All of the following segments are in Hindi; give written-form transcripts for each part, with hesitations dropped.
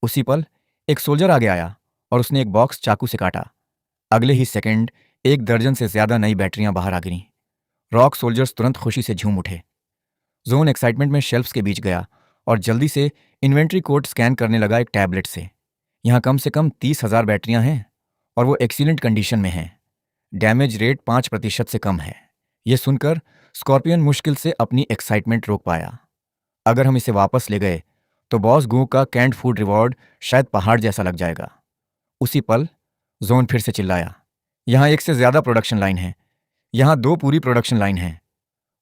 उसी पल एक सोल्जर आगे आया और उसने एक बॉक्स चाकू से काटा। अगले ही सेकंड 1 दर्जन से ज्यादा नई बैटरियां बाहर आ गिरीं। रॉक सोल्जर्स तुरंत खुशी से झूम उठे। जोन एक्साइटमेंट में शेल्फ्स के बीच गया और जल्दी से इन्वेंट्री कोड स्कैन करने लगा एक टैबलेट से। यहाँ कम से कम 30,000 बैटरियां हैं और वो एक्सीलेंट कंडीशन में हैं। डैमेज रेट 5% से कम है। ये सुनकर स्कॉर्पियन मुश्किल से अपनी एक्साइटमेंट रोक पाया। अगर हम इसे वापस ले गए तो बॉस गू का कैंड फूड रिवॉर्ड शायद पहाड़ जैसा लग जाएगा। उसी पल जोन फिर से चिल्लाया, यहाँ एक से ज्यादा प्रोडक्शन लाइन है, यहाँ 2 पूरी प्रोडक्शन लाइन है।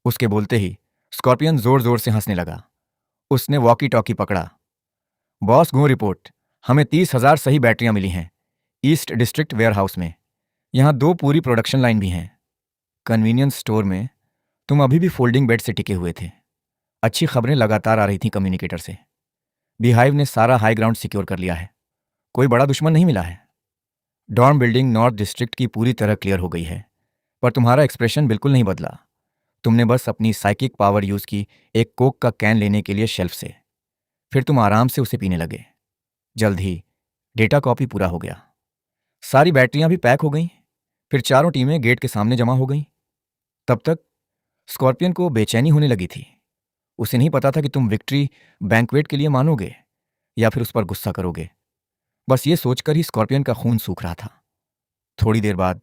उसके बोलते ही स्कॉर्पियन जोर जोर से हंसने लगा। उसने वॉकी टॉकी पकड़ा। बॉस गो रिपोर्ट, हमें 30,000 सही बैटरियां मिली हैं ईस्ट डिस्ट्रिक्ट वेयरहाउस में। यहाँ 2 पूरी प्रोडक्शन लाइन भी हैं। कन्वीनियंस स्टोर में तुम अभी भी फोल्डिंग बेड से टिके हुए थे। अच्छी खबरें लगातार आ रही थीं कम्युनिकेटर से। बीहाइव ने सारा हाई ग्राउंड सिक्योर कर लिया है। कोई बड़ा दुश्मन नहीं मिला है। डॉर्म बिल्डिंग नॉर्थ डिस्ट्रिक्ट की पूरी तरह क्लियर हो गई है। पर तुम्हारा एक्सप्रेशन बिल्कुल नहीं बदला। तुमने बस अपनी साइकिक पावर यूज की एक कोक का कैन लेने के लिए शेल्फ से। फिर तुम आराम से उसे पीने लगे। जल्द ही डेटा कॉपी पूरा हो गया। सारी बैटरियां भी पैक हो गईं। फिर चारों टीमें गेट के सामने जमा हो गईं। तब तक स्कॉर्पियन को बेचैनी होने लगी थी। उसे नहीं पता था कि तुम विक्ट्री बैंक्वेट के लिए मानोगे या फिर उस पर गुस्सा करोगे। बस ये सोचकर ही स्कॉर्पियन का खून सूख रहा था। थोड़ी देर बाद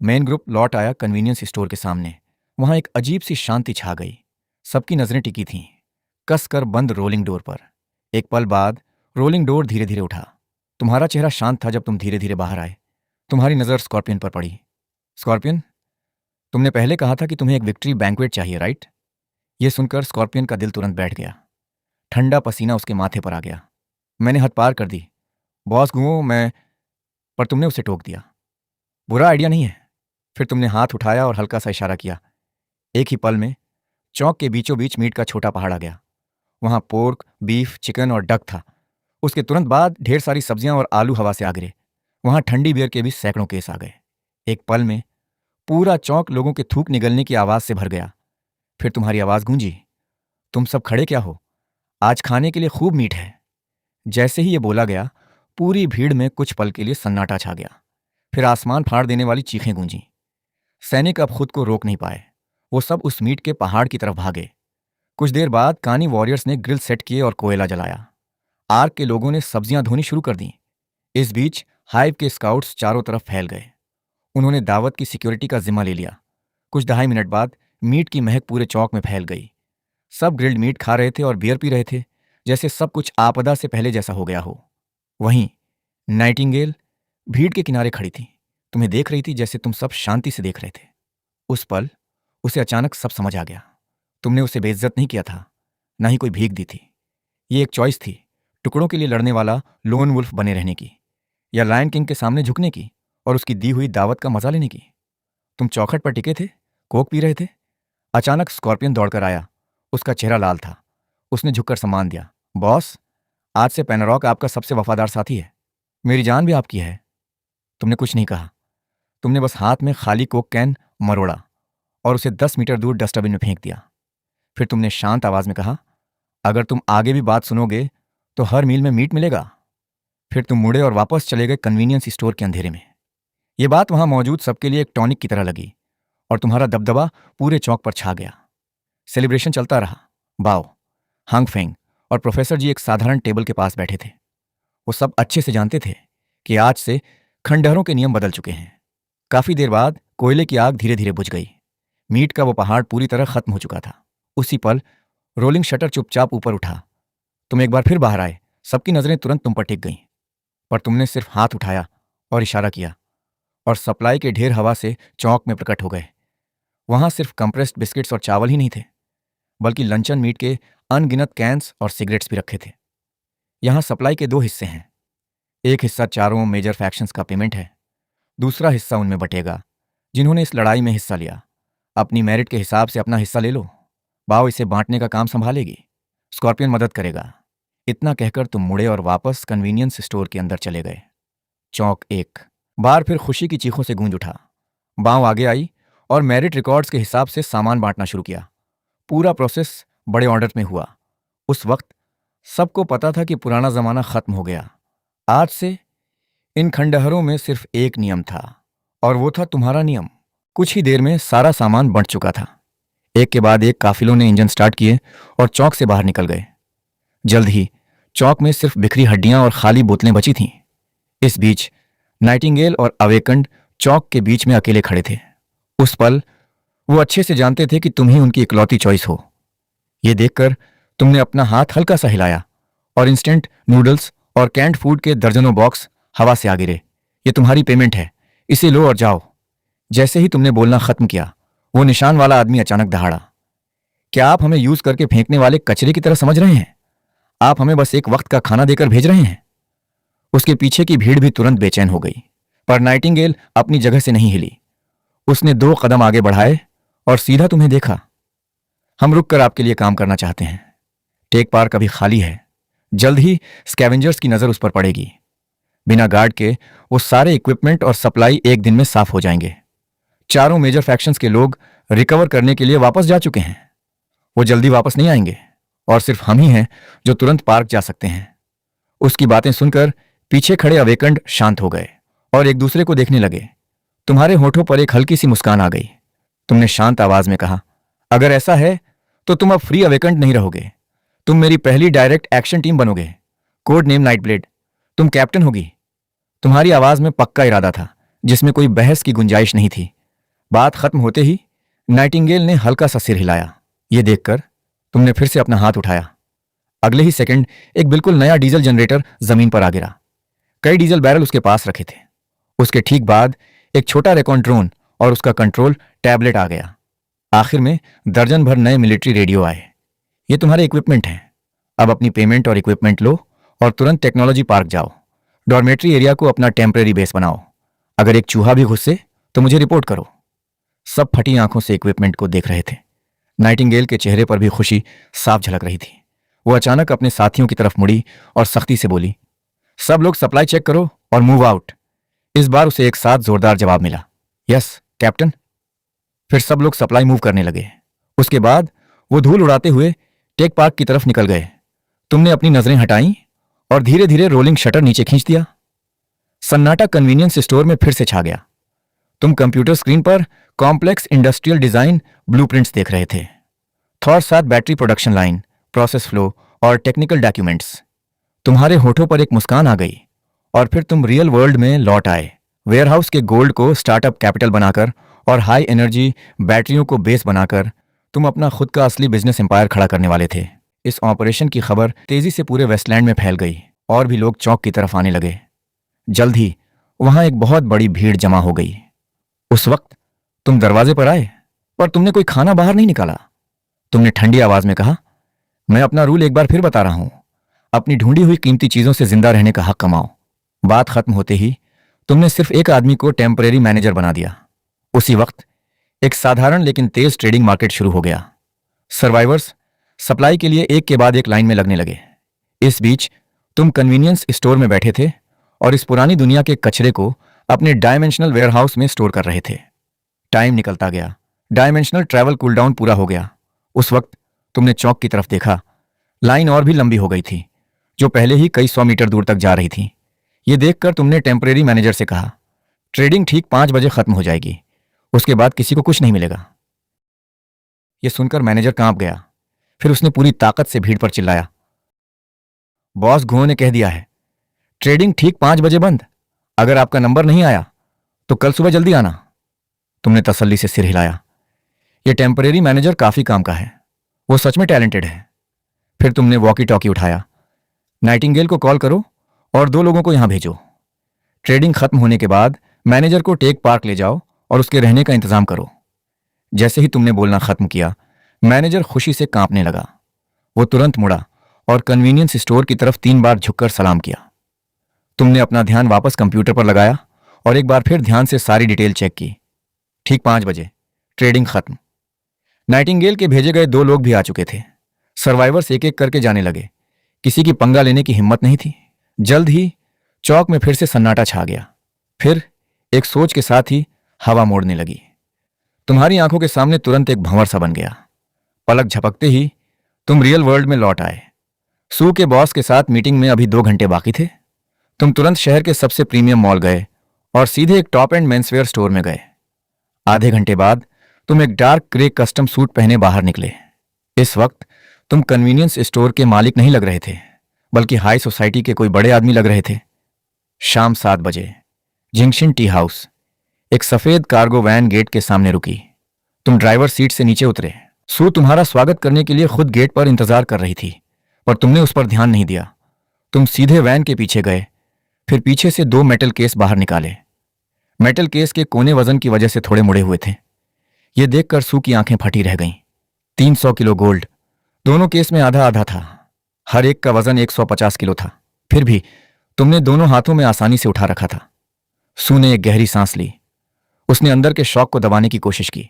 मेन ग्रुप लौट आया कन्वीनियंस स्टोर के सामने। वहां एक अजीब सी शांति छा गई। सबकी नजरें टिकी थीं कसकर बंद रोलिंग डोर पर। एक पल बाद रोलिंग डोर धीरे धीरे उठा। तुम्हारा चेहरा शांत था जब तुम धीरे धीरे बाहर आए। तुम्हारी नजर स्कॉर्पियन पर पड़ी। स्कॉर्पियन, तुमने पहले कहा था कि तुम्हें एक विक्ट्री बैंक्वेट चाहिए, राइट? यह सुनकर स्कॉर्पियन का दिल तुरंत बैठ गया। ठंडा पसीना उसके माथे पर आ गया। मैंने हद पार कर दी बॉस गुओ, मैं। पर तुमने उसे टोक दिया। बुरा आइडिया नहीं है। फिर तुमने हाथ उठाया और हल्का सा इशारा किया। एक ही पल में चौक के बीचों बीच मीट का छोटा पहाड़ आ गया। वहां पोर्क, बीफ, चिकन और डक था। उसके तुरंत बाद ढेर सारी सब्जियां और आलू हवा से आ गिरे। वहां ठंडी बियर के भी सैकड़ों केस आ गए। एक पल में पूरा चौक लोगों के थूक निगलने की आवाज से भर गया। फिर तुम्हारी आवाज गूंजी, तुम सब खड़े क्या हो? आज खाने के लिए खूब मीट है। जैसे ही ये बोला गया पूरी भीड़ में कुछ पल के लिए सन्नाटा छा गया। फिर आसमान फाड़ देने वाली चीखें गूंजी। सैनिक अब खुद को रोक नहीं पाए। वो सब उस मीट के पहाड़ की तरफ भागे। कुछ देर बाद कानी वॉरियर्स ने ग्रिल सेट किए और कोयला जलाया। आर्क के लोगों ने सब्जियां धोनी शुरू कर दी। इस बीच हाइव के स्काउट्स चारों तरफ फैल गए। उन्होंने दावत की सिक्योरिटी का जिम्मा ले लिया। कुछ 2.5 मिनट बाद मीट की महक पूरे चौक में फैल गई। सब ग्रिल्ड मीट खा रहे थे और बियर पी रहे थे, जैसे सब कुछ आपदा से पहले जैसा हो गया हो। वहीं नाइटिंगेल भीड़ के किनारे खड़ी थी। तुम्हें देख रही थी जैसे तुम सब शांति से देख रहे थे। उस पल उसे अचानक सब समझ आ गया। तुमने उसे बेइज्जत नहीं किया था, ना ही कोई भीख दी थी। ये एक चॉइस थी, टुकड़ों के लिए लड़ने वाला लोन वुल्फ बने रहने की, या लायन किंग के सामने झुकने की और उसकी दी हुई दावत का मजा लेने की। तुम चौखट पर टिके थे, कोक पी रहे थे। अचानक स्कॉर्पियन दौड़कर आया। उसका चेहरा लाल था। उसने झुककर सम्मान दिया। बॉस, आज से पेनरॉक आपका सबसे वफादार साथी है। मेरी जान भी आपकी है। तुमने कुछ नहीं कहा। तुमने बस हाथ में खाली कोक कैन मरोड़ा और उसे 10 मीटर दूर डस्टबिन में फेंक दिया। फिर तुमने शांत आवाज में कहा, अगर तुम आगे भी बात सुनोगे तो हर मील में मीट मिलेगा। फिर तुम मुड़े और वापस चले गए कन्वीनियंस स्टोर के अंधेरे में। यह बात वहां मौजूद सबके लिए एक टॉनिक की तरह लगी और तुम्हारा दबदबा पूरे चौक पर छा गया। सेलिब्रेशन चलता रहा। बाओ, हांग फेंग और प्रोफेसर जी एक साधारण टेबल के पास बैठे थे। वो सब अच्छे से जानते थे कि आज से खंडहरों के नियम बदल चुके हैं। काफी देर बाद कोयले की आग धीरे धीरे बुझ गई। मीट का वो पहाड़ पूरी तरह खत्म हो चुका था। उसी पल रोलिंग शटर चुपचाप ऊपर उठा। तुम एक बार फिर बाहर आए। सबकी नजरें तुरंत तुम पर टिक गईं। पर तुमने सिर्फ हाथ उठाया और इशारा किया और सप्लाई के ढेर हवा से चौक में प्रकट हो गए। वहां सिर्फ कंप्रेस्ड बिस्किट्स और चावल ही नहीं थे, बल्कि लंचन मीट के अनगिनत कैंस और सिगरेट्स भी रखे थे। यहां सप्लाई के 2 हिस्से हैं। एक हिस्सा चारों मेजर फैक्शंस का पेमेंट है। दूसरा हिस्सा उनमें बटेगा जिन्होंने इस लड़ाई में हिस्सा लिया। अपनी मेरिट के हिसाब से अपना हिस्सा ले लो। बाव इसे बांटने का काम संभालेगी। स्कॉर्पियन मदद करेगा। इतना कहकर तुम मुड़े और वापस कन्वीनियंस स्टोर के अंदर चले गए। चौक एक बार फिर खुशी की चीखों से गूंज उठा। बाव आगे आई और मेरिट रिकॉर्ड्स के हिसाब से सामान बांटना शुरू किया। पूरा प्रोसेस बड़े ऑर्डर में हुआ। उस वक्त सबको पता था कि पुराना जमाना खत्म हो गया। आज से इन खंडहरों में सिर्फ एक नियम था, और वो था तुम्हारा नियम। कुछ ही देर में सारा सामान बंट चुका था। एक के बाद एक काफिलों ने इंजन स्टार्ट किए और चौक से बाहर निकल गए। जल्द ही चौक में सिर्फ बिखरी हड्डियां और खाली बोतलें बची थीं। इस बीच नाइटिंगेल और अवेकंड चौक के बीच में अकेले खड़े थे। उस पल वो अच्छे से जानते थे कि तुम ही उनकी इकलौती चॉइस हो। ये देखकर तुमने अपना हाथ हल्का सा हिलाया और इंस्टेंट नूडल्स और कैंड फूड के दर्जनों बॉक्स हवा से आ गिरे। ये तुम्हारी पेमेंट है, इसे लो और जाओ। जैसे ही तुमने बोलना खत्म किया, वो निशान वाला आदमी अचानक दहाड़ा। क्या आप हमें यूज करके फेंकने वाले कचरे की तरह समझ रहे हैं? आप हमें बस एक वक्त का खाना देकर भेज रहे हैं? उसके पीछे की भीड़ भी तुरंत बेचैन हो गई, पर नाइटिंगेल अपनी जगह से नहीं हिली। उसने 2 कदम आगे बढ़ाए और सीधा तुम्हें देखा। हम रुक कर आपके लिए काम करना चाहते हैं। टेक पार्क अभी खाली है। जल्द ही स्कैवेंजर्स की नजर उस पर पड़ेगी। बिना गार्ड के वो सारे इक्विपमेंट और सप्लाई एक दिन में साफ हो जाएंगे। चारों मेजर फैक्शंस के लोग रिकवर करने के लिए वापस जा चुके हैं। वो जल्दी वापस नहीं आएंगे, और सिर्फ हम ही हैं जो तुरंत पार्क जा सकते हैं। उसकी बातें सुनकर पीछे खड़े अवेकंड शांत हो गए और एक दूसरे को देखने लगे। तुम्हारे होठों पर एक हल्की सी मुस्कान आ गई। तुमने शांत आवाज में कहा, अगर ऐसा है तो तुम अब फ्री अवेकंड नहीं रहोगे। तुम मेरी पहली डायरेक्ट एक्शन टीम बनोगे। Code name Nightblade. तुम कैप्टन होगी। तुम्हारी आवाज में पक्का इरादा था, जिसमें कोई बहस की गुंजाइश नहीं थी। बात खत्म होते ही नाइटिंगेल ने हल्का सा सिर हिलाया। यह देखकर तुमने फिर से अपना हाथ उठाया। अगले ही सेकंड एक बिल्कुल नया डीजल जनरेटर जमीन पर आ गिरा। कई डीजल बैरल उसके पास रखे थे। उसके ठीक बाद एक छोटा रेकॉन ड्रोन और उसका कंट्रोल टैबलेट आ गया। आखिर में दर्जन भर नए मिलिट्री रेडियो आए। ये तुम्हारे इक्विपमेंट हैं। अब अपनी पेमेंट और इक्विपमेंट लो और तुरंत टेक्नोलॉजी पार्क जाओ। डॉर्मेट्री एरिया को अपना टेम्परेरी बेस बनाओ। अगर एक चूहा भी घुसे तो मुझे रिपोर्ट करो। सब फटी आंखों से इक्विपमेंट को देख रहे थे। नाइटिंगेल के चेहरे पर भी खुशी साफ झलक रही थी। वो अचानक अपने साथियों की तरफ मुड़ी और सख्ती से बोली, सब लोग सप्लाई चेक करो और मूव आउट। इस बार उसे एक साथ जोरदार जवाब मिला, यस कैप्टन। फिर सब लोग सप्लाई मूव करने लगे। उसके बाद वो धूल उड़ाते हुए टेक पार्क की तरफ निकल गए। तुमने अपनी नजरें हटाई और धीरे धीरे रोलिंग शटर नीचे खींच दिया। सन्नाटा कन्वीनियंस स्टोर में फिर से छा गया। तुम कंप्यूटर स्क्रीन पर कॉम्प्लेक्स इंडस्ट्रियल डिजाइन ब्लूप्रिंट्स देख रहे थे। Thor 7 battery production line, process flow और टेक्निकल डॉक्यूमेंट्स। तुम्हारे होठों पर एक मुस्कान आ गई और फिर तुम रियल वर्ल्ड में लौट आए। वेयरहाउस के गोल्ड को स्टार्टअप कैपिटल बनाकर और हाई एनर्जी बैटरियों को बेस बनाकर तुम अपना खुद का असली बिजनेस एम्पायर खड़ा करने वाले थे। इस ऑपरेशन की खबर तेजी से पूरे वेस्टलैंड में फैल गई और भी लोग चौक की तरफ आने लगे। जल्द ही वहां एक बहुत बड़ी भीड़ जमा हो गई। उस वक्त तुम दरवाजे पर आए, पर तुमने कोई खाना बाहर नहीं निकाला। तुमने ठंडी आवाज में कहा, मैं अपना रूल एक बार फिर बता रहा हूं, अपनी ढूंढी हुई कीमती चीजों से जिंदा रहने का हक कमाओ। बात खत्म होते ही तुमने सिर्फ एक आदमी को टेम्परेरी मैनेजर बना दिया। उसी वक्त एक साधारण लेकिन तेज ट्रेडिंग मार्केट शुरू हो गया। सर्वाइवर्स सप्लाई के लिए एक के बाद एक लाइन में लगने लगे। इस बीच तुम कन्वीनियंस स्टोर में बैठे थे और इस पुरानी दुनिया के कचरे को अपने डायमेंशनल वेयरहाउस में स्टोर कर रहे थे। टाइम निकलता गया। डायमेंशनल ट्रैवल कूलडाउन पूरा हो गया। उस वक्त तुमने चौक की तरफ देखा। लाइन और भी लंबी हो गई थी, जो पहले ही कई 100 मीटर दूर तक जा रही थी। ये देखकर तुमने टेम्परेरी मैनेजर से कहा, ट्रेडिंग ठीक 5 बजे खत्म हो जाएगी, उसके बाद किसी को कुछ नहीं मिलेगा। यह सुनकर मैनेजर कांप गया। फिर उसने पूरी ताकत से भीड़ पर चिल्लाया, बॉस गुओ ने कह दिया है, ट्रेडिंग ठीक 5 बजे बंद। अगर आपका नंबर नहीं आया तो कल सुबह जल्दी आना। तुमने तसल्ली से सिर हिलाया। यह टेम्परेरी मैनेजर काफी काम का है, वो सच में टैलेंटेड है। फिर तुमने वॉकी टॉकी उठाया, नाइटिंगेल को कॉल करो और 2 लोगों को यहां भेजो। ट्रेडिंग खत्म होने के बाद मैनेजर को टेक पार्क ले जाओ और उसके रहने का इंतजाम करो। जैसे ही तुमने बोलना खत्म किया, मैनेजर खुशी से कांपने लगा। वो तुरंत मुड़ा और कन्वीनियंस स्टोर की तरफ 3 बार झुककर सलाम किया। तुमने अपना ध्यान वापस कंप्यूटर पर लगाया और एक बार फिर ध्यान से सारी डिटेल चेक की। ठीक 5 बजे ट्रेडिंग खत्म। नाइटिंगेल के भेजे गए 2 लोग भी आ चुके थे। सर्वाइवर्स एक एक करके जाने लगे। किसी की पंगा लेने की हिम्मत नहीं थी। जल्द ही चौक में फिर से सन्नाटा छा गया। फिर एक सोच के साथ ही हवा मोड़ने लगी। तुम्हारी आंखों के सामने तुरंत एक भंवर सा बन गया। पलक झपकते ही तुम रियल वर्ल्ड में लौट आए। सू के बॉस के साथ मीटिंग में अभी 2 घंटे बाकी थे। तुम तुरंत शहर के सबसे प्रीमियम मॉल गए और सीधे एक टॉप एंड मेंसवेयर स्टोर में गए। आधे घंटे बाद तुम एक डार्क ग्रे कस्टम सूट पहने बाहर निकले। इस वक्त तुम कन्वीनियंस स्टोर के मालिक नहीं लग रहे थे, बल्कि हाई सोसाइटी के कोई बड़े आदमी लग रहे थे। शाम 7 बजे जिंक्शन टी हाउस, एक सफेद कार्गो वैन गेट के सामने रुकी। तुम ड्राइवर सीट से नीचे उतरे। सू तुम्हारा स्वागत करने के लिए खुद गेट पर इंतजार कर रही थी, पर तुमने उस पर ध्यान नहीं दिया। तुम सीधे वैन के पीछे गए, फिर पीछे से 2 मेटल केस बाहर निकाले। मेटल केस के कोने वजन की वजह से थोड़े मुड़े हुए थे। ये देखकर सू की आंखें फटी रह गईं। 300 किलो गोल्ड, दोनों केस में आधा आधा था। हर एक का वजन 150 किलो था। फिर भी तुमने दोनों हाथों में आसानी से उठा रखा था। सू ने एक गहरी सांस ली। उसने अंदर के शौक को दबाने की कोशिश की।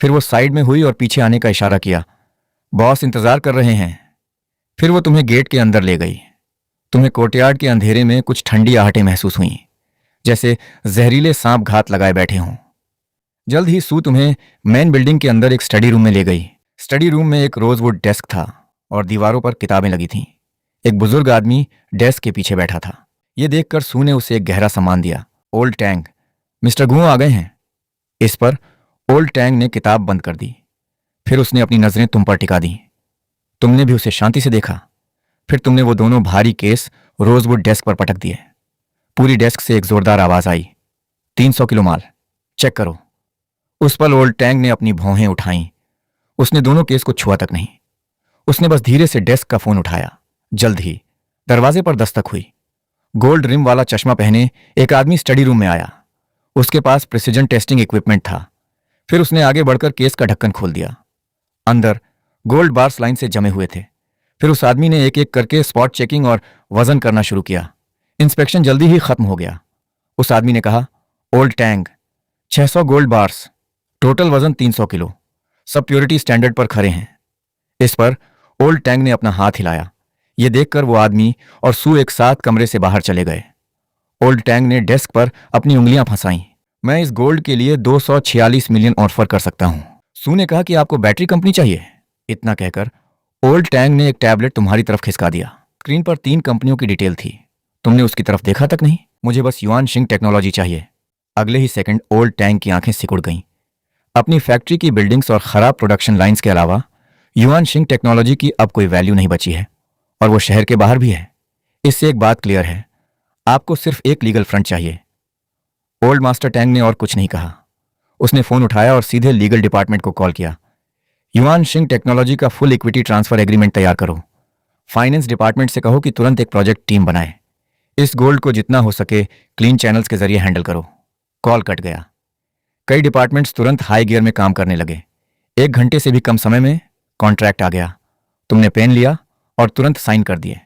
फिर वो साइड में हुई और पीछे आने का इशारा किया। बॉस इंतजार कर रहे हैं। फिर वो तुम्हें गेट के अंदर ले गई। तुम्हें कोर्टयार्ड के अंधेरे में कुछ ठंडी आहटें महसूस हुईं, जैसे जहरीले सांप घात लगाए बैठे हों। जल्द ही सू तुम्हें मेन बिल्डिंग के अंदर एक स्टडी रूम में ले गई। स्टडी रूम में एक रोजवुड डेस्क था और दीवारों पर किताबें लगी थीं। एक बुजुर्ग आदमी डेस्क के पीछे बैठा था। यह देखकर सू ने उसे एक गहरा सम्मान दिया। ओल्ड टैंग, मिस्टर गू आ गए हैं। इस पर ओल्ड टैंग ने किताब बंद कर दी। फिर उसने अपनी नजरें तुम पर टिका दी। तुमने भी उसे शांति से देखा। फिर तुमने वो दोनों भारी केस रोजवुड डेस्क पर पटक दिए। पूरी डेस्क से एक जोरदार आवाज आई, 300 किलो माल, चेक करो। उस पर ओल्ड टैंग ने अपनी भौहें उठाईं। उसने दोनों केस को छुआ तक नहीं। उसने बस धीरे से डेस्क का फोन उठाया। जल्द ही दरवाजे पर दस्तक हुई। गोल्ड रिम वाला चश्मा पहने एक आदमी स्टडी रूम में आया। उसके पास प्रिसिजन टेस्टिंग इक्विपमेंट था। फिर उसने आगे बढ़कर केस का ढक्कन खोल दिया। अंदर गोल्ड बार्स लाइन से जमे हुए थे। फिर उस आदमी ने एक एक करके स्पॉट चेकिंग और वजन करना शुरू किया। इंस्पेक्शन जल्दी ही खत्म हो गया। उस आदमी ने कहा, old Tang, 600 gold bars, total वजन 300 किलो, सब प्योरिटी स्टैंडर्ड पर खरे हैं। इस पर ओल्ड टैंग ने अपना हाथ हिलाया। यह देखकर वो आदमी और सू एक साथ कमरे से बाहर चले गए। ओल्ड टैंग ने डेस्क पर अपनी उंगलियां फंसाईं। मैं इस गोल्ड के लिए 246 मिलियन ऑफर कर सकता हूं। सू ने कहा कि आपको बैटरी कंपनी चाहिए। इतना कहकर ओल्ड टैंग ने एक टैबलेट तुम्हारी तरफ खिसका दिया। स्क्रीन पर 3 कंपनियों की डिटेल थी। तुमने उसकी तरफ देखा तक नहीं। मुझे बस युआनशिंग टेक्नोलॉजी चाहिए। अगले ही सेकंड ओल्ड टैंग की आंखें सिकुड़ गईं। अपनी फैक्ट्री की बिल्डिंग्स और खराब प्रोडक्शन लाइंस के अलावा युआनशिंग टेक्नोलॉजी की अब कोई वैल्यू नहीं बची है, और वो शहर के बाहर भी है। इससे एक बात क्लियर है, आपको सिर्फ एक लीगल फ्रंट चाहिए। ओल्ड मास्टर टैंग ने और कुछ नहीं कहा। उसने फोन उठाया और सीधे लीगल डिपार्टमेंट को कॉल किया। युआनशिंग टेक्नोलॉजी का फुल इक्विटी ट्रांसफर एग्रीमेंट तैयार करो। फाइनेंस डिपार्टमेंट से कहो कि तुरंत एक प्रोजेक्ट टीम बनाए। इस गोल्ड को जितना हो सके क्लीन चैनल्स के जरिए हैंडल करो। कॉल कट गया। कई डिपार्टमेंट्स तुरंत हाई गियर में काम करने लगे। 1 घंटे से भी कम समय में कॉन्ट्रैक्ट आ गया। तुमने पेन लिया और तुरंत साइन कर दिए।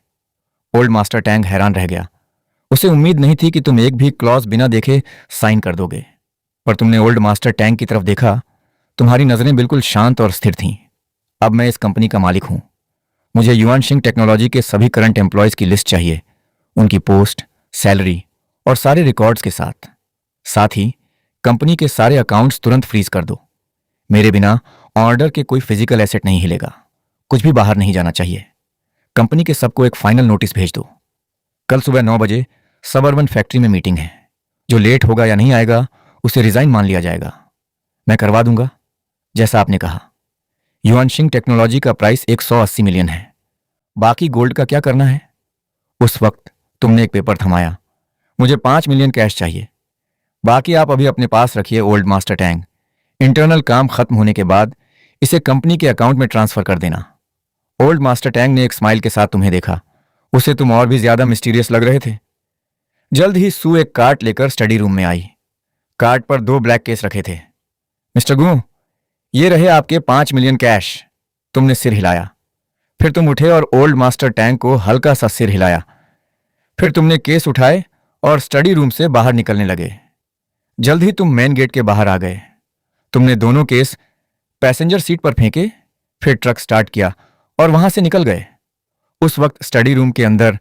ओल्ड मास्टर टैंग हैरान रह गया। उसे उम्मीद नहीं थी कि तुम एक भी क्लॉज बिना देखे साइन कर दोगे, पर तुमने ओल्ड मास्टर टैंग की तरफ देखा। तुम्हारी नजरें बिल्कुल शांत और स्थिर थीं। अब मैं इस कंपनी का मालिक हूं। मुझे युआनशिंग टेक्नोलॉजी के सभी करंट एम्प्लॉयज की लिस्ट चाहिए, उनकी पोस्ट, सैलरी और सारे रिकॉर्ड्स के साथ। साथ ही कंपनी के सारे अकाउंट्स तुरंत फ्रीज कर दो। मेरे बिना ऑर्डर के कोई फिजिकल एसेट नहीं हिलेगा। कुछ भी बाहर नहीं जाना चाहिए। कंपनी के सबको एक फाइनल नोटिस भेज दो। कल सुबह 9 बजे सबअर्बन फैक्ट्री में मीटिंग है। जो लेट होगा या नहीं आएगा उसे रिजाइन मान लिया जाएगा। मैं करवा दूंगा जैसा आपने कहा। युआनशिंग टेक्नोलॉजी का प्राइस 180 मिलियन है। बाकी गोल्ड का क्या करना है? उस वक्त तुमने एक पेपर थमाया। मुझे 5 मिलियन कैश चाहिए। बाकी आप अभी अपने पास रखिए ओल्ड मास्टर टैंग। इंटरनल काम खत्म होने के बाद इसे कंपनी के अकाउंट में ट्रांसफर कर देना। ओल्ड मास्टर टैंग ने एक स्माइल के साथ तुम्हें देखा। उसे तुम और भी ज्यादा मिस्टीरियस लग रहे थे। जल्द ही सू एक कार्ट लेकर स्टडी रूम में आई। कार्ट पर 2 ब्लैक केस रखे थे। मिस्टर गू, ये रहे आपके 5 मिलियन कैश। तुमने सिर हिलाया। फिर तुम उठे और ओल्ड मास्टर टैंग को हल्का सा सिर हिलाया। फिर तुमने केस उठाए और स्टडी रूम से बाहर निकलने लगे। जल्द ही तुम मेन गेट के बाहर आ गए। तुमने दोनों केस पैसेंजर सीट पर फेंके, फिर ट्रक स्टार्ट किया और वहां से निकल गए। उस वक्त स्टडी रूम के अंदर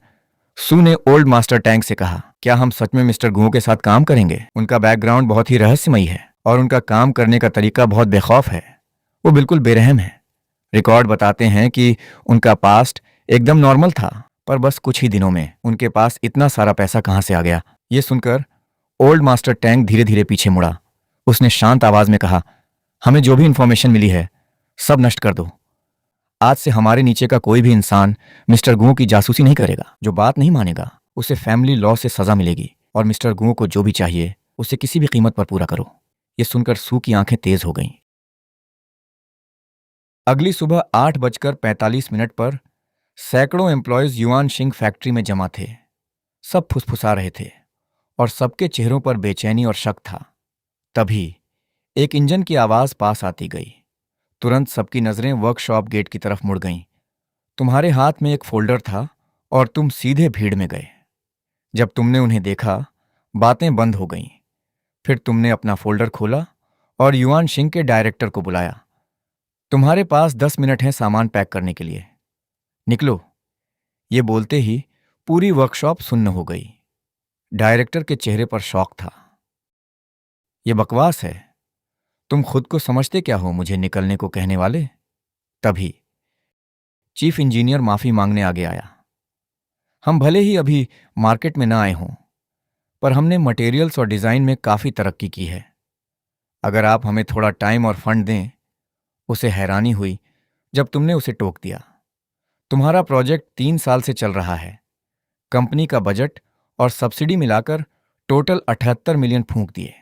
सू ने ओल्ड मास्टर टैंग से कहा, क्या हम सच में मिस्टर गू के साथ काम करेंगे? उनका बैकग्राउंड बहुत ही रहस्यमयी है और उनका काम करने का तरीका बहुत बेखौफ है। वो बिल्कुल बेरहम है। रिकॉर्ड बताते हैं कि उनका पास्ट एकदम नॉर्मल था। पर बस कुछ ही दिनों में उनके पास इतना सारा पैसा कहाँ से आ गया? ये सुनकर ओल्ड मास्टर टैंक धीरे धीरे पीछे मुड़ा। उसने शांत आवाज में कहा, हमें जो भी इंफॉर्मेशन मिली है सब नष्ट कर दो। आज से हमारे नीचे का कोई भी इंसान मिस्टर गुओ की जासूसी नहीं करेगा। जो बात नहीं मानेगा उसे फैमिली लॉ से सजा मिलेगी, और मिस्टर गुओ को जो भी चाहिए उसे किसी भी कीमत पर पूरा करो। ये सुनकर सू की आंखें तेज हो गईं। अगली सुबह 8:45 पर सैकड़ों एम्प्लॉयज युआन शिंग फैक्ट्री में जमा थे। सब फुसफुसा रहे थे और सबके चेहरों पर बेचैनी और शक था। तभी एक इंजन की आवाज पास आती गई। तुरंत सबकी नजरें वर्कशॉप गेट की तरफ मुड़ गईं। तुम्हारे हाथ में एक फोल्डर था और तुम सीधे भीड़ में गए। जब तुमने उन्हें देखा, बातें बंद हो गईं। फिर तुमने अपना फोल्डर खोला और युआन शिंग के डायरेक्टर को बुलाया। तुम्हारे पास 10 मिनट हैं सामान पैक करने के लिए, निकलो। ये बोलते ही पूरी वर्कशॉप सुन्न हो गई। डायरेक्टर के चेहरे पर शौक था। ये बकवास है, तुम खुद को समझते क्या हो मुझे निकलने को कहने वाले? तभी चीफ इंजीनियर माफी मांगने आगे आया। हम भले ही अभी मार्केट में ना आए हों, पर हमने मटेरियल्स और डिजाइन में काफी तरक्की की है। अगर आप हमें थोड़ा टाइम और फंड दें। उसे हैरानी हुई जब तुमने उसे टोक दिया। तुम्हारा प्रोजेक्ट 3 साल से चल रहा है। कंपनी का बजट और सब्सिडी मिलाकर टोटल 78 मिलियन फूंक दिए।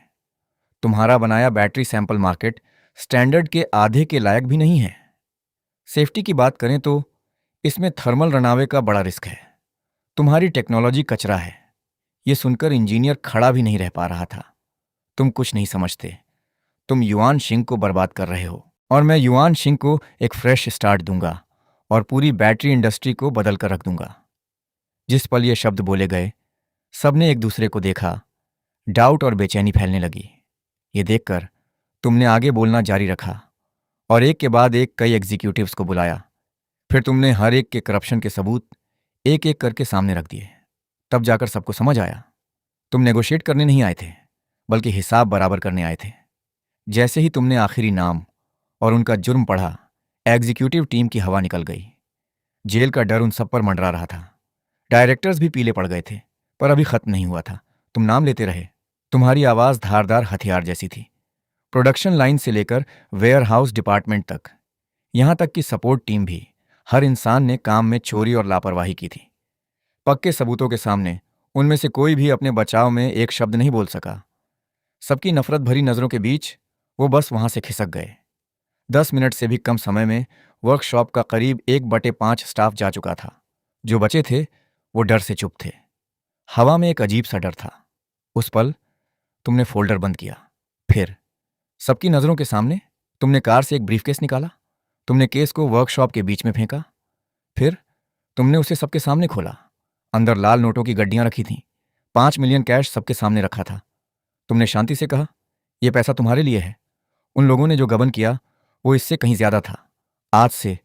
तुम्हारा बनाया बैटरी सैंपल मार्केट स्टैंडर्ड के आधे के लायक भी नहीं है। सेफ्टी की बात करें तो इसमें थर्मल रनावे का बड़ा रिस्क है। तुम्हारी टेक्नोलॉजी कचरा है। यह सुनकर इंजीनियर खड़ा भी नहीं रह पा रहा था। तुम कुछ नहीं समझते। तुम युआन शिंग को बर्बाद कर रहे हो, और मैं युआन शिंग को एक फ्रेश स्टार्ट दूंगा और पूरी बैटरी इंडस्ट्री को बदल कर रख दूंगा। जिस पल ये शब्द बोले गए, सबने एक दूसरे को देखा। डाउट और बेचैनी फैलने लगी। ये देखकर तुमने आगे बोलना जारी रखा और एक के बाद एक कई एग्जीक्यूटिव्स को बुलाया। फिर तुमने हर एक के करप्शन के सबूत एक एक करके सामने रख दिए। तब जाकर सबको समझ आया, तुम नेगोशिएट करने नहीं आए थे, बल्कि हिसाब बराबर करने आए थे। जैसे ही तुमने आखिरी नाम और उनका जुर्म पढ़ा, एग्जीक्यूटिव टीम की हवा निकल गई। जेल का डर उन सब पर मंडरा रहा था। डायरेक्टर्स भी पीले पड़ गए थे, पर अभी खत्म नहीं हुआ था। तुम नाम लेते रहे। तुम्हारी आवाज धारदार हथियार जैसी थी। प्रोडक्शन लाइन से लेकर वेयर हाउस डिपार्टमेंट तक, यहां तक कि सपोर्ट टीम भी, हर इंसान ने काम में चोरी और लापरवाही की थी। पक्के सबूतों के सामने उनमें से कोई भी अपने बचाव में एक शब्द नहीं बोल सका। सबकी नफरत भरी नजरों के बीच वो बस वहां से खिसक गए। 10 मिनट से भी कम समय में वर्कशॉप का करीब 1/5 स्टाफ जा चुका था। जो बचे थे वो डर से चुप थे। हवा में एक अजीब सा डर था। उस पल तुमने फोल्डर बंद किया। फिर सबकी नजरों के सामने तुमने कार से एक ब्रीफकेस निकाला। तुमने केस को वर्कशॉप के बीच में फेंका। फिर तुमने उसे सबके सामने खोला। अंदर लाल नोटों की गड्डियां रखी थीं। 5 मिलियन कैश सबके सामने रखा था। तुमने शांति से कहा, यह पैसा तुम्हारे लिए है। उन लोगों ने जो गबन किया वो इससे कहीं ज्यादा था। आज से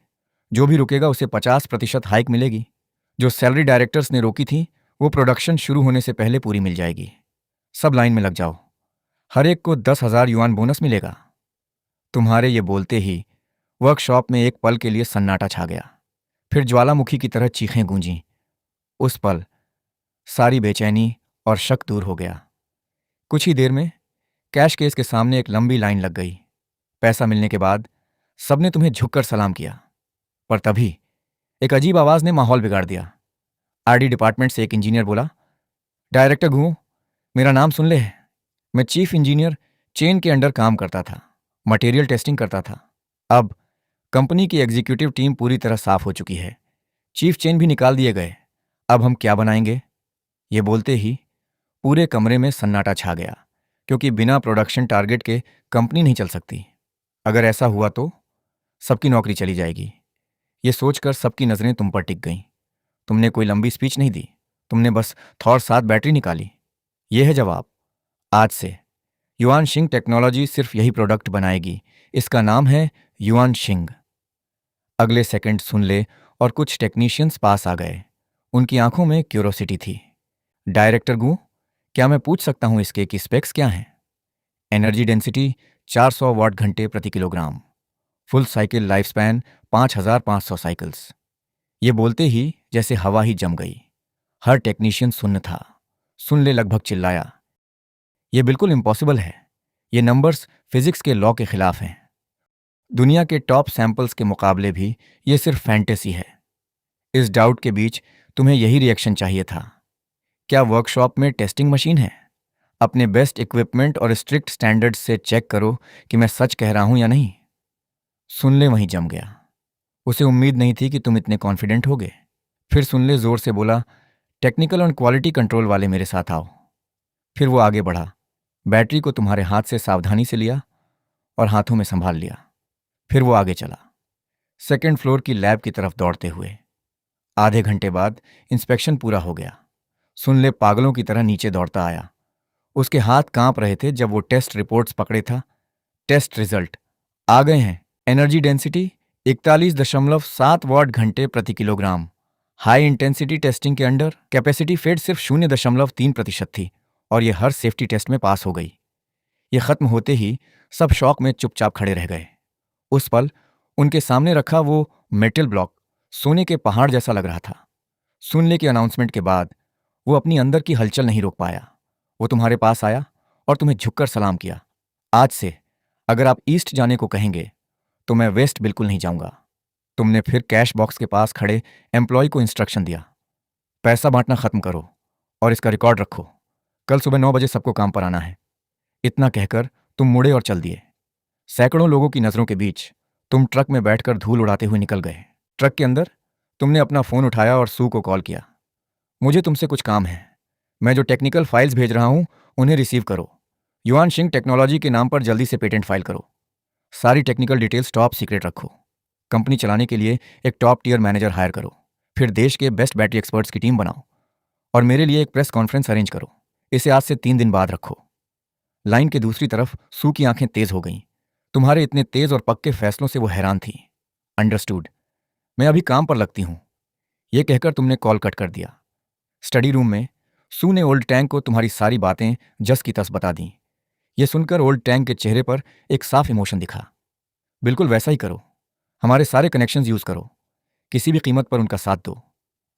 जो भी रुकेगा उसे 50% हाइक मिलेगी। जो सैलरी डायरेक्टर्स ने रोकी थी वो प्रोडक्शन शुरू होने से पहले पूरी मिल जाएगी। सब लाइन में लग जाओ। हर एक को 10,000 युआन बोनस मिलेगा। तुम्हारे ये बोलते ही वर्कशॉप में एक पल के लिए सन्नाटा छा गया। फिर ज्वालामुखी की तरह चीखें गूंजीं। उस पल सारी बेचैनी और शक दूर हो गया। कुछ ही देर में कैश केस के सामने एक लंबी लाइन लग गई। पैसा मिलने के बाद सबने तुम्हें झुककर सलाम किया। पर तभी एक अजीब आवाज ने माहौल बिगाड़ दिया। आरडी डिपार्टमेंट से एक इंजीनियर बोला, डायरेक्टर गुओ, मेरा नाम सुन ले। मैं चीफ इंजीनियर चेन के अंडर काम करता था, मटेरियल टेस्टिंग करता था। अब कंपनी की एग्जीक्यूटिव टीम पूरी तरह साफ हो चुकी है। चीफ चेन भी निकाल दिए गए। अब हम क्या बनाएंगे? ये बोलते ही पूरे कमरे में सन्नाटा छा गया, क्योंकि बिना प्रोडक्शन टारगेट के कंपनी नहीं चल सकती। अगर ऐसा हुआ तो सबकी नौकरी चली जाएगी। ये सोचकर सबकी नजरें तुम पर टिक गईं। तुमने कोई लंबी स्पीच नहीं दी। तुमने बस थॉर 7 बैटरी निकाली। यह है जवाब। आज से युआन शिंग टेक्नोलॉजी सिर्फ यही प्रोडक्ट बनाएगी। इसका नाम है युआन शिंग। अगले सेकंड सुन ले और कुछ टेक्नीशियंस पास आ गए। उनकी आंखों में क्यूरोसिटी थी। डायरेक्टर गू, क्या मैं पूछ सकता हूं इसके की स्पेक्स क्या हैं? एनर्जी डेंसिटी 400 वाट घंटे प्रति kilogram. Full cycle life span 5,500 cycles. ये बोलते ही जैसे हवा ही जम गई। हर टेक्नीशियन सुन्न था। सुन ले लगभग चिल्लाया, ये बिल्कुल इम्पॉसिबल है। ये नंबर्स फिजिक्स के लॉ के खिलाफ हैं। दुनिया के टॉप सैंपल्स के मुकाबले भी ये सिर्फ फैंटेसी है। इस डाउट के बीच तुम्हें यही रिएक्शन चाहिए था। क्या वर्कशॉप में टेस्टिंग मशीन है? अपने बेस्ट इक्विपमेंट और स्ट्रिक्ट स्टैंडर्ड्स से चेक करो कि मैं सच कह रहा हूं या नहीं। सुन ले वहीं जम गया। उसे उम्मीद नहीं थी कि तुम इतने कॉन्फिडेंट होगे। फिर सुन ले जोर से बोला, टेक्निकल और क्वालिटी कंट्रोल वाले मेरे साथ आओ। फिर वो आगे बढ़ा, बैटरी को तुम्हारे हाथ से सावधानी से लिया और हाथों में संभाल लिया। फिर वो आगे चला, सेकंड फ्लोर की लैब की तरफ दौड़ते हुए। आधे घंटे बाद इंस्पेक्शन पूरा हो गया। सुन ले पागलों की तरह नीचे दौड़ता आया। उसके हाथ कांप रहे थे जब वो टेस्ट रिपोर्ट्स पकड़े था। टेस्ट रिजल्ट आ गए हैं। एनर्जी डेंसिटी 41.7 वाट घंटे प्रति किलोग्राम। हाई इंटेंसिटी टेस्टिंग के अंडर कैपेसिटी फेड सिर्फ 0.3% थी और ये हर सेफ्टी टेस्ट में पास हो गई। ये खत्म होते ही सब शौक में चुपचाप खड़े रह गए। उस पल उनके सामने रखा वो मेटल ब्लॉक सोने के पहाड़ जैसा लग रहा था। सुन ले के अनाउंसमेंट के बाद वो अपनी अंदर की हलचल नहीं रोक पाया। वो तुम्हारे पास आया और तुम्हें झुककर सलाम किया। आज से अगर आप ईस्ट जाने को कहेंगे तो मैं वेस्ट बिल्कुल नहीं जाऊंगा। तुमने फिर कैश बॉक्स के पास खड़े एम्प्लॉय को इंस्ट्रक्शन दिया, पैसा बांटना खत्म करो और इसका रिकॉर्ड रखो। कल सुबह 9 बजे सबको काम पर आना है। इतना कहकर तुम मुड़े और चल दिए। सैकड़ों लोगों की नजरों के बीच तुम ट्रक में बैठकर धूल उड़ाते हुए निकल गए। ट्रक के अंदर तुमने अपना फोन उठाया और सू को कॉल किया। मुझे तुमसे कुछ काम है। मैं जो टेक्निकल फाइल्स भेज रहा हूं उन्हें रिसीव करो। युआन शिंग टेक्नोलॉजी के नाम पर जल्दी से पेटेंट फाइल करो। सारी टेक्निकल डिटेल्स टॉप सीक्रेट रखो। कंपनी चलाने के लिए एक टॉप टियर मैनेजर हायर करो। फिर देश के बेस्ट बैटरी एक्सपर्ट्स की टीम बनाओ और मेरे लिए एक प्रेस कॉन्फ्रेंस अरेंज करो। इसे आज से 3 दिन बाद रखो। लाइन के दूसरी तरफ सू की आंखें तेज हो गईं। तुम्हारे इतने तेज और पक्के फैसलों से वो हैरान थी। अंडरस्टूड, मैं अभी काम पर लगती हूं। यह कहकर तुमने कॉल कट कर दिया। स्टडी रूम में सू ने ओल्ड टैंक को तुम्हारी सारी बातें जस की तस बता दी। यह सुनकर ओल्ड टैंक के चेहरे पर एक साफ इमोशन दिखा। बिल्कुल वैसा ही करो। हमारे सारे कनेक्शंस यूज करो। किसी भी कीमत पर उनका साथ दो।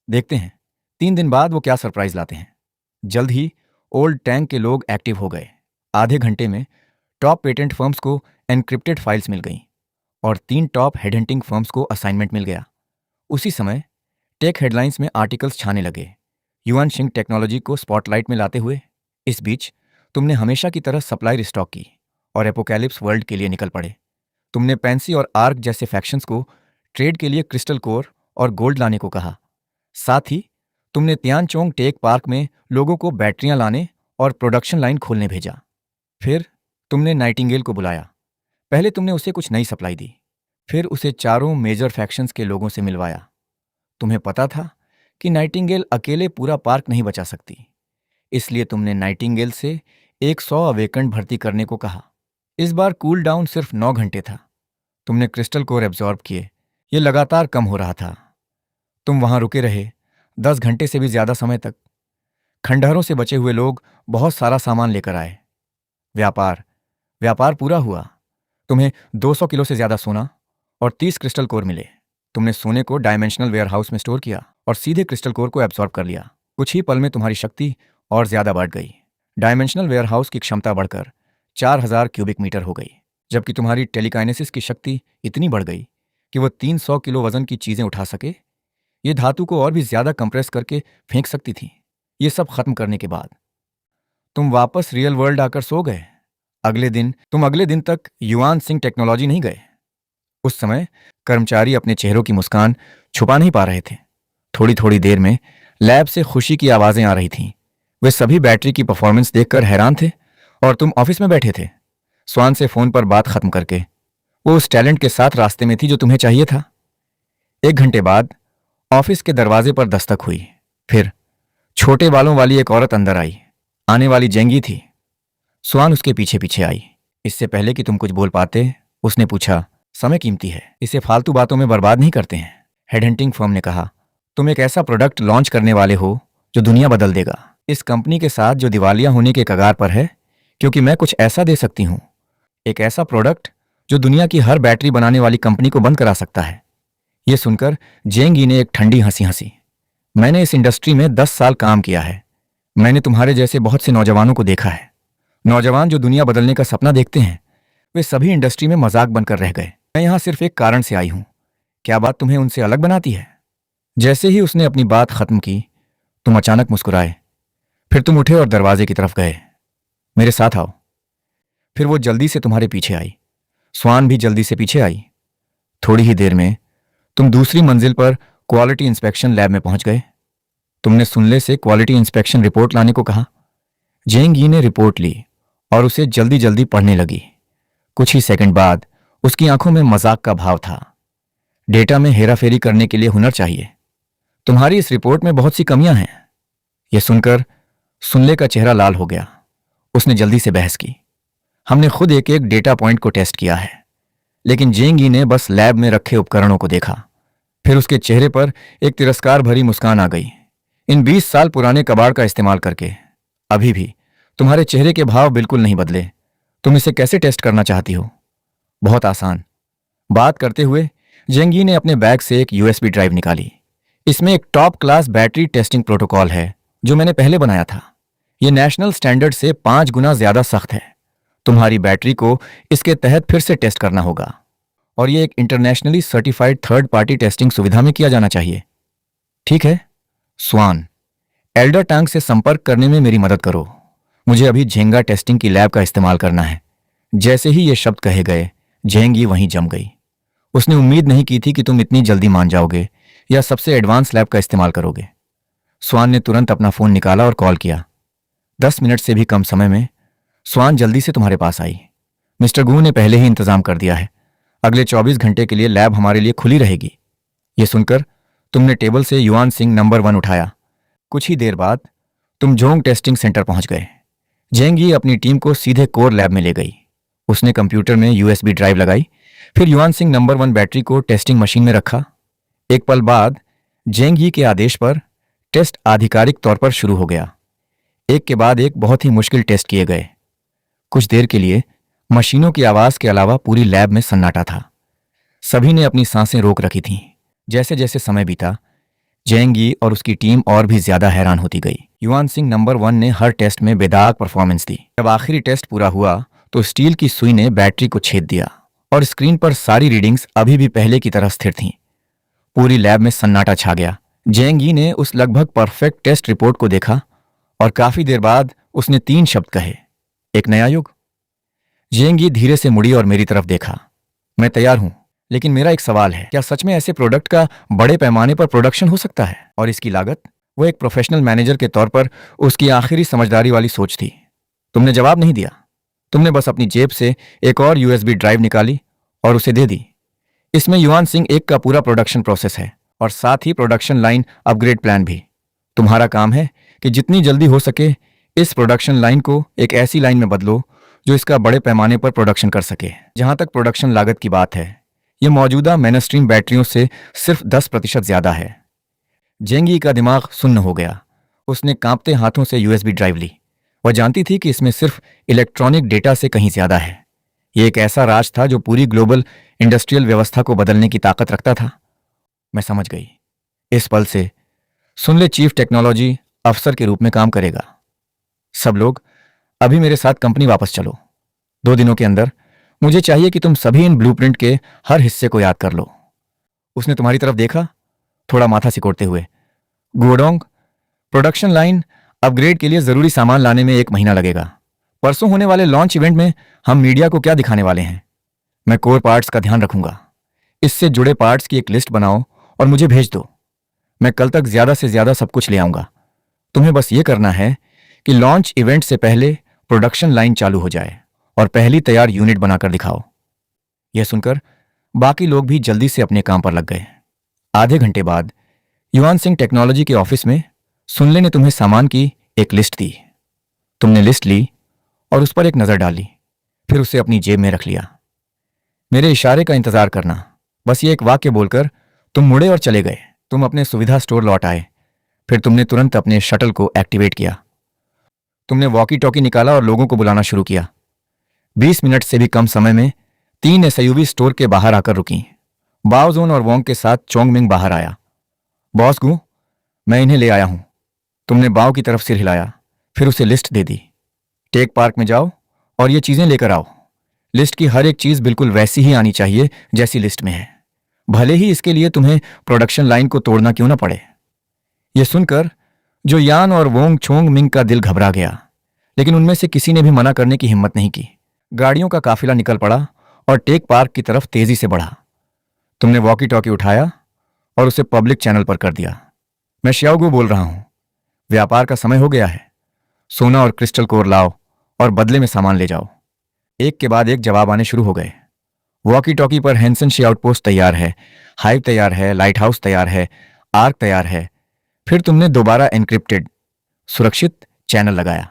देखते हैं 3 दिन बाद वो क्या सरप्राइज लाते हैं। जल्द ही ओल्ड टैंक के लोग एक्टिव हो गए। आधे घंटे में टॉप पेटेंट फर्म्स को एनक्रिप्टेड फाइल्स मिल गईं और 3 टॉप हेडहंटिंग फर्म्स को असाइनमेंट मिल गया। उसी समय टेक हेडलाइंस में आर्टिकल्स छाने लगे, युआन शिंग टेक्नोलॉजी को स्पॉटलाइट में लाते हुए। इस बीच तुमने हमेशा की तरह सप्लाई रिस्टॉक की और एपोकैलिप्स वर्ल्ड के लिए निकल पड़े। तुमने पेंसी और आर्क जैसे फैक्शंस को ट्रेड के लिए क्रिस्टल कोर और गोल्ड लाने को कहा। साथ ही तुमने तियानचोंग टेक पार्क में लोगों को बैटरियां लाने और प्रोडक्शन लाइन खोलने भेजा। फिर तुमने नाइटिंगेल को बुलाया। पहले तुमने उसे कुछ नई सप्लाई दी, फिर उसे चारों मेजर फैक्शंस के लोगों से मिलवाया। तुम्हें पता था कि नाइटिंगेल अकेले पूरा पार्क नहीं बचा सकती, इसलिए तुमने नाइटिंगेल से 100 अवेकन भर्ती करने को कहा। इस बार कूल डाउन सिर्फ 9 घंटे था। तुमने क्रिस्टल कोर एब्जॉर्ब किए। ये लगातार कम हो रहा था। तुम वहां रुके रहे 10 घंटे से भी ज्यादा समय तक। खंडहरों से बचे हुए लोग बहुत सारा सामान लेकर आए। व्यापार व्यापार पूरा हुआ। तुम्हें 200 किलो से ज्यादा सोना और 30 क्रिस्टल कोर मिले। तुमने सोने को डायमेंशनल वेयरहाउस में स्टोर किया और सीधे क्रिस्टल कोर को एब्जॉर्ब कर लिया। कुछ ही पल में तुम्हारी शक्ति और ज्यादा बढ़ गई। डायमेंशनल वेयरहाउस की क्षमता बढ़कर 4000 क्यूबिक मीटर हो गई, जबकि तुम्हारी टेलीकाइनेसिस की शक्ति इतनी बढ़ गई कि वह 300 किलो वजन की चीजें उठा सके। ये धातु को और भी ज्यादा कंप्रेस करके फेंक सकती थी। ये सब खत्म करने के बाद तुम वापस रियल वर्ल्ड आकर सो गए। तुम अगले दिन तक युआन शिंग टेक्नोलॉजी नहीं गए। उस समय कर्मचारी अपने चेहरों की मुस्कान छुपा नहीं पा रहे थे। थोड़ी थोड़ी देर में लैब से खुशी की आवाजें आ रही थीं। वे सभी बैटरी की परफॉर्मेंस देखकर हैरान थे और तुम ऑफिस में बैठे थे, स्वान से फोन पर बात खत्म करके। वो उस टैलेंट के साथ रास्ते में थी जो तुम्हें चाहिए था। 1 घंटे बाद ऑफिस के दरवाजे पर दस्तक हुई। फिर छोटे बालों वाली एक औरत अंदर आई। आने वाली जेंगी थी। स्वान उसके पीछे पीछे आई। इससे पहले कि तुम कुछ बोल पाते, उसने पूछा, समय कीमती है, इसे फालतू बातों में बर्बाद नहीं करते हैं। हेडहंटिंग फर्म ने कहा, तुम एक ऐसा प्रोडक्ट लॉन्च करने वाले हो जो दुनिया बदल देगा। इस कंपनी के साथ जो दिवालिया होने के कगार पर है, क्योंकि मैं कुछ ऐसा दे सकती हूं, एक ऐसा प्रोडक्ट जो दुनिया की हर बैटरी बनाने वाली कंपनी को बंद करा सकता है। ये सुनकर जेंगी ने एक ठंडी हंसी हंसी। मैंने इस इंडस्ट्री में 10 साल काम किया है। मैंने तुम्हारे जैसे बहुत से नौजवानों को देखा है। नौजवान जो दुनिया बदलने का सपना देखते हैं, वे सभी इंडस्ट्री में मजाक बनकर रह गए। मैं यहां सिर्फ एक कारण से आई हूं। क्या बात तुम्हें उनसे अलग बनाती है? जैसे ही उसने अपनी बात खत्म की, तुम अचानक मुस्कुराए। फिर तुम उठे और दरवाजे की तरफ गए। मेरे साथ आओ। फिर वो जल्दी से तुम्हारे पीछे आई। स्वान भी जल्दी से पीछे आई। थोड़ी ही देर में तुम दूसरी मंजिल पर क्वालिटी इंस्पेक्शन लैब में पहुंच गए। तुमने सुनले से क्वालिटी इंस्पेक्शन रिपोर्ट लाने को कहा। जेंग यी ने रिपोर्ट ली और उसे जल्दी जल्दी पढ़ने लगी। कुछ ही सेकंड बाद उसकी आंखों में मजाक का भाव था। डेटा में हेराफेरी करने के लिए हुनर चाहिए। तुम्हारी इस रिपोर्ट में बहुत सी कमियां हैं। यह सुनकर सुनले का चेहरा लाल हो गया। उसने जल्दी से बहस की। हमने खुद एक एक डेटा पॉइंट को टेस्ट किया है। लेकिन जेंग यी ने बस लैब में रखे उपकरणों को देखा। फिर उसके चेहरे पर एक तिरस्कार भरी मुस्कान आ गई। इन 20 साल पुराने कबाड़ का इस्तेमाल करके अभी भी तुम्हारे चेहरे के भाव बिल्कुल नहीं बदले। तुम इसे कैसे टेस्ट करना चाहती हो? बहुत आसान। बात करते हुए जेंग यी ने अपने बैग से एक यूएसबी ड्राइव निकाली। इसमें एक top class battery testing protocol है जो मैंने पहले बनाया था। यह नेशनल स्टैंडर्ड से 5 गुना ज्यादा सख्त है। तुम्हारी बैटरी को इसके तहत फिर से टेस्ट करना होगा और यह एक internationally certified third party testing सुविधा में किया जाना चाहिए। ठीक है स्वान, एल्डर टैंक से संपर्क करने में मेरी मदद करो। मुझे अभी झेंगा टेस्टिंग की लैब का इस्तेमाल करना है। जैसे ही ये शब्द कहे गए, जेंग यी वहीं जम गई। उसने उम्मीद नहीं की थी कि तुम इतनी जल्दी मान जाओगे या सबसे एडवांस लैब का इस्तेमाल करोगे। स्वान ने तुरंत अपना फोन निकाला और कॉल किया। 10 मिनट से भी कम समय में स्वान जल्दी से तुम्हारे पास आई। मिस्टर गू ने पहले ही इंतजाम कर दिया है। अगले 24 घंटे के लिए लैब हमारे लिए खुली रहेगी। यह सुनकर तुमने टेबल से युआन सिंह नंबर 1 उठाया। कुछ ही देर बाद तुम जोंग टेस्टिंग सेंटर पहुंच गए। जेंग यी अपनी टीम को सीधे कोर लैब में ले गई। उसने कंप्यूटर में यूएसबी ड्राइव लगाई। फिर युआन सिंह नंबर 1 बैटरी को टेस्टिंग मशीन में रखा। एक पल बाद जेंग यी के आदेश पर टेस्ट आधिकारिक तौर पर शुरू हो गया। एक के बाद एक बहुत ही मुश्किल टेस्ट किए गए। कुछ देर के लिए मशीनों की आवाज के अलावा पूरी लैब में सन्नाटा था। सभी ने अपनी सांसें रोक रखी थीं। जैसे जैसे समय बीता, जेंग यी और उसकी टीम और भी ज्यादा हैरान होती गई। युआन सिंह नंबर 1 ने हर टेस्ट में बेदाग परफॉर्मेंस दी। जब आखिरी टेस्ट पूरा हुआ तो स्टील की सुई ने बैटरी को छेद दिया और स्क्रीन पर सारी रीडिंग्स अभी भी पहले की तरह स्थिर थीं। पूरी लैब में सन्नाटा छा गया। जेंग यी ने उस लगभग परफेक्ट टेस्ट रिपोर्ट को देखा और काफी देर बाद उसने 3 शब्द कहे, एक नया युग। जेंग यी धीरे से मुड़ी और मेरी तरफ देखा। मैं तैयार हूं, लेकिन मेरा एक सवाल है, क्या सच में ऐसे प्रोडक्ट का बड़े पैमाने पर प्रोडक्शन हो सकता है? और इसकी लागत? वो एक प्रोफेशनल मैनेजर के तौर पर उसकी आखिरी समझदारी वाली सोच थी। तुमने जवाब नहीं दिया। तुमने बस अपनी जेब से एक और यूएसबी ड्राइव निकाली और उसे दे दी। इसमें युआन सिंह 1 का पूरा प्रोडक्शन प्रोसेस है और साथ ही प्रोडक्शन लाइन अपग्रेड प्लान भी। तुम्हारा काम है कि जितनी जल्दी हो सके इस प्रोडक्शन लाइन को एक ऐसी लाइन में बदलो जो इसका बड़े पैमाने पर प्रोडक्शन कर सके। जहां तक प्रोडक्शन लागत की बात है, यह मौजूदा मेनस्ट्रीम बैटरियों से सिर्फ 10% ज्यादा है। जेंग यी का दिमाग सुन्न हो गया। उसने कांपते हाथों से यूएसबी ड्राइव ली। वह जानती थी कि इसमें सिर्फ इलेक्ट्रॉनिक डेटा से कहीं ज्यादा है। यह एक ऐसा राज था जो पूरी ग्लोबल इंडस्ट्रियल व्यवस्था को बदलने की ताकत रखता था। मैं समझ गई। इस पल से सुनले चीफ टेक्नोलॉजी अफसर के रूप में काम करेगा। सब लोग अभी मेरे साथ कंपनी वापस चलो। 2 दिनों के अंदर मुझे चाहिए कि तुम सभी इन ब्लूप्रिंट के हर हिस्से को याद कर लो। उसने तुम्हारी तरफ देखा, थोड़ा माथा सिकोड़ते हुए। गुओडोंग, प्रोडक्शन लाइन अपग्रेड के लिए जरूरी सामान लाने में 1 महीना लगेगा। परसों होने वाले लॉन्च इवेंट में हम मीडिया को क्या दिखाने वाले हैं? मैं कोर पार्ट्स का ध्यान रखूंगा। इससे जुड़े पार्ट्स की एक लिस्ट बनाओ और मुझे भेज दो। मैं कल तक ज्यादा से ज्यादा सब कुछ ले आऊंगा। तुम्हें बस ये करना है कि लॉन्च इवेंट से पहले प्रोडक्शन लाइन चालू हो जाए और पहली तैयार यूनिट बनाकर दिखाओ। यह सुनकर बाकी लोग भी जल्दी से अपने काम पर लग गए। आधे घंटे बाद युआन सिंह टेक्नोलॉजी के ऑफिस में सुनले ने तुम्हें सामान की एक लिस्ट दी। तुमने लिस्ट ली और उस पर एक नजर डाली, फिर उसे अपनी जेब में रख लिया। मेरे इशारे का इंतजार करना। बस ये एक वाक्य बोलकर तुम मुड़े और चले गए। तुम अपने सुविधा स्टोर लौट आए। फिर तुमने तुरंत अपने शटल को एक्टिवेट किया। तुमने वॉकी टॉकी निकाला और लोगों को बुलाना शुरू किया। 20 मिनट से भी कम समय में 3 एसयूवी स्टोर के बाहर आकर रुकी बाओ जोन और वोंग के साथ चोंगमिंग बाहर आया। बॉस गु, मैं इन्हें ले आया हूं। तुमने बाओ की तरफ सिर हिलाया, फिर उसे लिस्ट दे दी। टेक पार्क में जाओ और ये चीजें लेकर आओ। लिस्ट की हर एक चीज बिल्कुल वैसी ही आनी चाहिए जैसी लिस्ट में है, भले ही इसके लिए तुम्हें प्रोडक्शन लाइन को तोड़ना क्यों ना पड़े। यह सुनकर जो यान और वोंग छोंग मिंग का दिल घबरा गया, लेकिन उनमें से किसी ने भी मना करने की हिम्मत नहीं की। गाड़ियों का काफिला निकल पड़ा और टेक पार्क की तरफ तेजी से बढ़ा। तुमने वॉकी टॉकी उठाया और उसे पब्लिक चैनल पर कर दिया। मैं श्याओगु बोल रहा हूं, व्यापार का समय हो गया है। सोना और क्रिस्टल कोर लाओ और बदले में सामान ले जाओ। एक के बाद एक जवाब आने शुरू हो गए। वॉकी टॉकी पर हैंसन शी आउटपोस्ट तैयार है, हाइव तैयार है, लाइट हाउस तैयार है, आर्क तैयार है। फिर तुमने दोबारा एन्क्रिप्टेड सुरक्षित चैनल लगाया।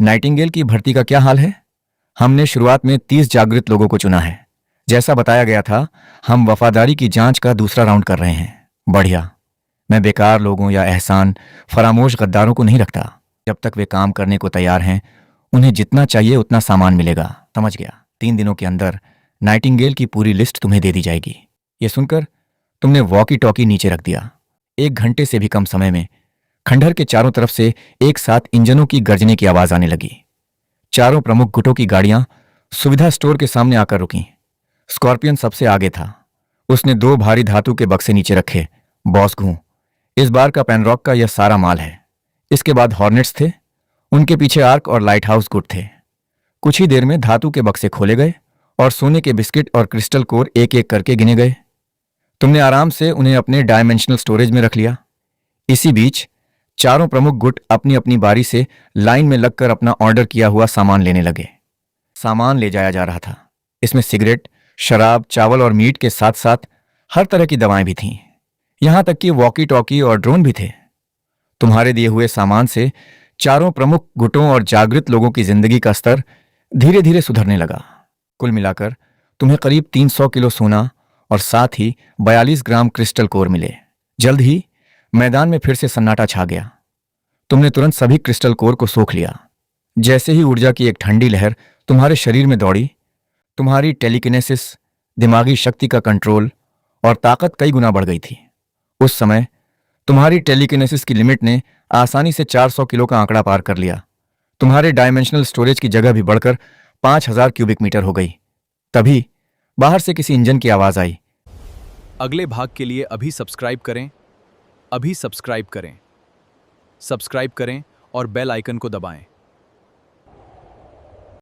नाइटिंगेल की भर्ती का क्या हाल है? हमने शुरुआत में 30 जागृत लोगों को चुना है। जैसा बताया गया था, हम वफादारी की जांच का दूसरा राउंड कर रहे हैं। बढ़िया। मैं बेकार लोगों या एहसान फरामोश गद्दारों को नहीं रखता। जब तक वे काम करने को तैयार हैं, उन्हें जितना चाहिए उतना सामान मिलेगा। समझ गया। 3 दिनों के अंदर नाइटिंगेल की पूरी लिस्ट तुम्हें दे दी जाएगी। यह सुनकर तुमने वॉकी टॉकी नीचे रख दिया। 1 घंटे से भी कम समय में खंडहर के चारों तरफ से एक साथ इंजनों की गर्जने की आवाज आने लगी। चारों प्रमुख गुटों की गाड़ियां सुविधा स्टोर के सामने आकर रुकीं। स्कॉर्पियन सबसे आगे था। उसने 2 भारी धातु के बक्से नीचे रखे। बॉस घू, इस बार का पेनरॉक का यह सारा माल है। इसके बाद हॉर्नेट्स थे, उनके पीछे आर्क और लाइट हाउस गुट थे। कुछ ही देर में धातु के बक्से खोले गए और सोने के बिस्किट और क्रिस्टल कोर एक एक करके गिने गए। तुमने आराम से उन्हें अपने डायमेंशनल स्टोरेज में रख लिया। इसी बीच चारों प्रमुख गुट अपनी अपनी बारी से लाइन में लगकर अपना ऑर्डर किया हुआ सामान लेने लगे। सामान ले जाया जा रहा था। इसमें सिगरेट, शराब, चावल और मीट के साथ साथ हर तरह की दवाएं भी थीं। यहां तक कि वॉकी टॉकी और ड्रोन भी थे। तुम्हारे दिए हुए सामान से चारों प्रमुख गुटों और जागृत लोगों की जिंदगी का स्तर धीरे धीरे सुधरने लगा। कुल मिलाकर तुम्हें करीब 300 किलो सोना और साथ ही 42 ग्राम क्रिस्टल कोर मिले। जल्द ही मैदान में फिर से सन्नाटा छा गया। तुमने तुरंत सभी क्रिस्टल कोर को सोख लिया। जैसे ही ऊर्जा की एक ठंडी लहर तुम्हारे शरीर में दौड़ी, तुम्हारी टेलीकिनेसिस, दिमागी शक्ति का कंट्रोल और ताकत कई गुना बढ़ गई थी। उस समय तुम्हारी टेलीकिनेसिस की लिमिट ने आसानी से 400 किलो का आंकड़ा पार कर लिया। तुम्हारे डायमेंशनल स्टोरेज की जगह भी बढ़कर 5000 क्यूबिक मीटर हो गई। तभी बाहर से किसी इंजन की आवाज आई। अगले भाग के लिए अभी सब्सक्राइब करें, अभी सब्सक्राइब करें और बेल आइकन को दबाएं।